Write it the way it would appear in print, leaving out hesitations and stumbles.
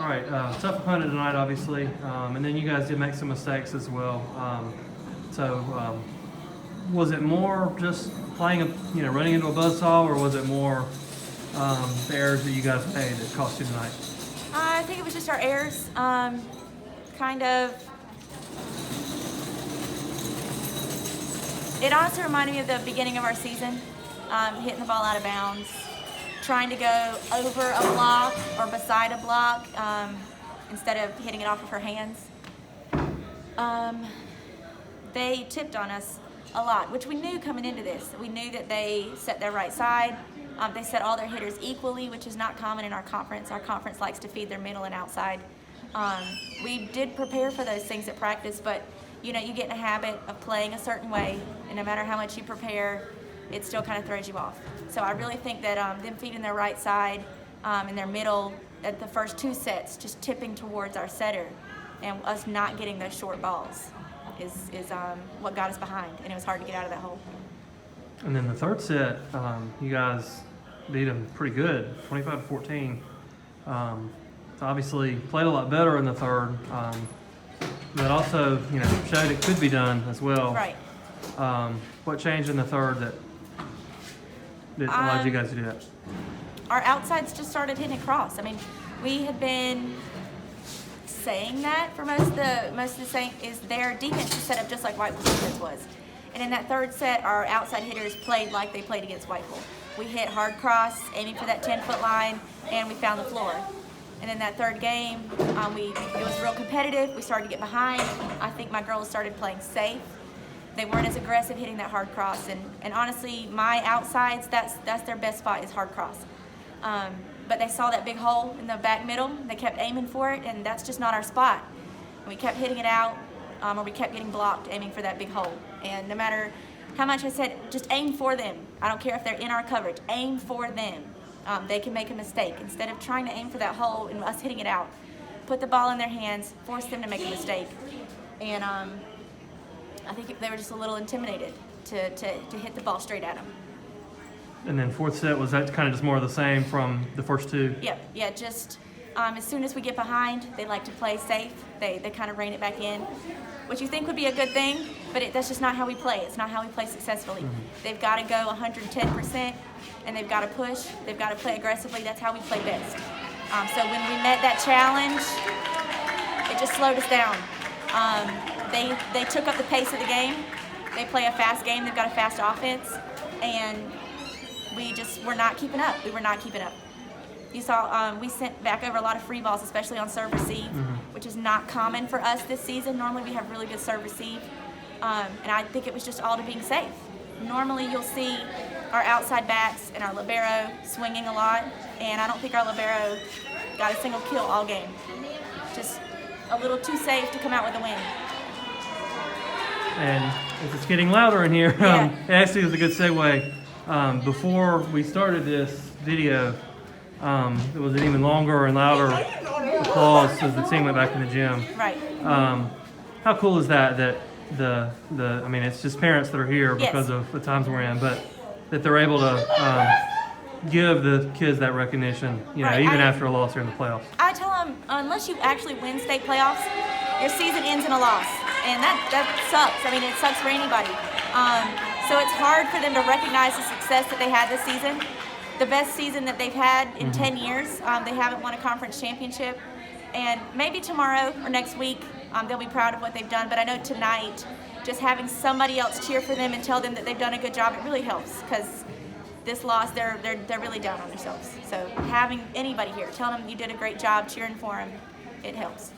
All right, tough opponent tonight, obviously, and then you guys did make some mistakes as well. Was it more just playing, running into a buzzsaw, or was it more the errors that you guys made that cost you tonight? I think it was just our errors. It honestly reminded me of the beginning of our season, hitting the ball out of bounds, trying to go over a block or beside a block instead of hitting it off of her hands. They tipped on us a lot, which we knew coming into this. We knew that they set their right side. They set all their hitters equally, which is not common in our conference. Our conference likes to feed their middle and outside. We did prepare for those things at practice, but you get in a habit of playing a certain way, and no matter how much you prepare, it still kind of throws you off. So I really think that them feeding their right side and their middle at the first two sets, just tipping towards our setter, and us not getting those short balls is what got us behind, and it was hard to get out of that hole. And then the third set, you guys beat them pretty good, 25-14. So obviously played a lot better in the third, but also showed it could be done as well. Right. What changed in the third that allowed you guys to do that? Our outsides just started hitting across. I mean, we had been saying that for most of the saying is their defense is set up just like Whitehall's defense was. And in that third set, our outside hitters played like they played against Whitehall. We hit hard cross, aiming for that 10-foot line, and we found the floor. And in that third game, it was real competitive. We started to get behind. I think my girls started playing safe. They weren't as aggressive hitting that hard cross. And honestly, my outsides, that's their best spot is hard cross. But they saw that big hole in the back middle. They kept aiming for it, and that's just not our spot. And we kept hitting it out, or we kept getting blocked, aiming for that big hole. And no matter how much I said, just aim for them. I don't care if they're in our coverage. Aim for them. They can make a mistake. Instead of trying to aim for that hole and us hitting it out, put the ball in their hands, force them to make a mistake. And I think they were just a little intimidated to hit the ball straight at them. And then fourth set, was that kind of just more of the same from the first two? Yeah, just as soon as we get behind, they like to play safe. They kind of rein it back in, which you think would be a good thing, but that's just not how we play. It's not how we play successfully. Mm-hmm. They've got to go 110%, and they've got to push. They've got to play aggressively. That's how we play best. So when we met that challenge, it just slowed us down. They took up the pace of the game. They play a fast game. They've got a fast offense, and we're not keeping up. We were not keeping up. You saw we sent back over a lot of free balls, especially on serve receive, which is not common for us this season. Normally we have really good serve receive, and I think it was just all to being safe. Normally you'll see our outside backs and our libero swinging a lot, and I don't think our libero got a single kill all game. Just a little too safe to come out with a win. And as it's getting louder in here, it actually was a good segue. Before we started this video, it was an even longer and louder applause as the team went back in the gym. Right. How cool is that I mean, it's just parents that are here because of the times we're in, but that they're able to give the kids that recognition, even after a loss here in the playoffs. I tell them, unless you actually win state playoffs, your season ends in a loss, and that sucks. I mean, it sucks for anybody. So it's hard for them to recognize the success that they had this season. The best season that they've had in 10 years. They haven't won a conference championship. And maybe tomorrow or next week, they'll be proud of what they've done. But I know tonight, just having somebody else cheer for them and tell them that they've done a good job, it really helps. Because this loss, they're really down on themselves. So having anybody here, telling them you did a great job, cheering for them, it helps.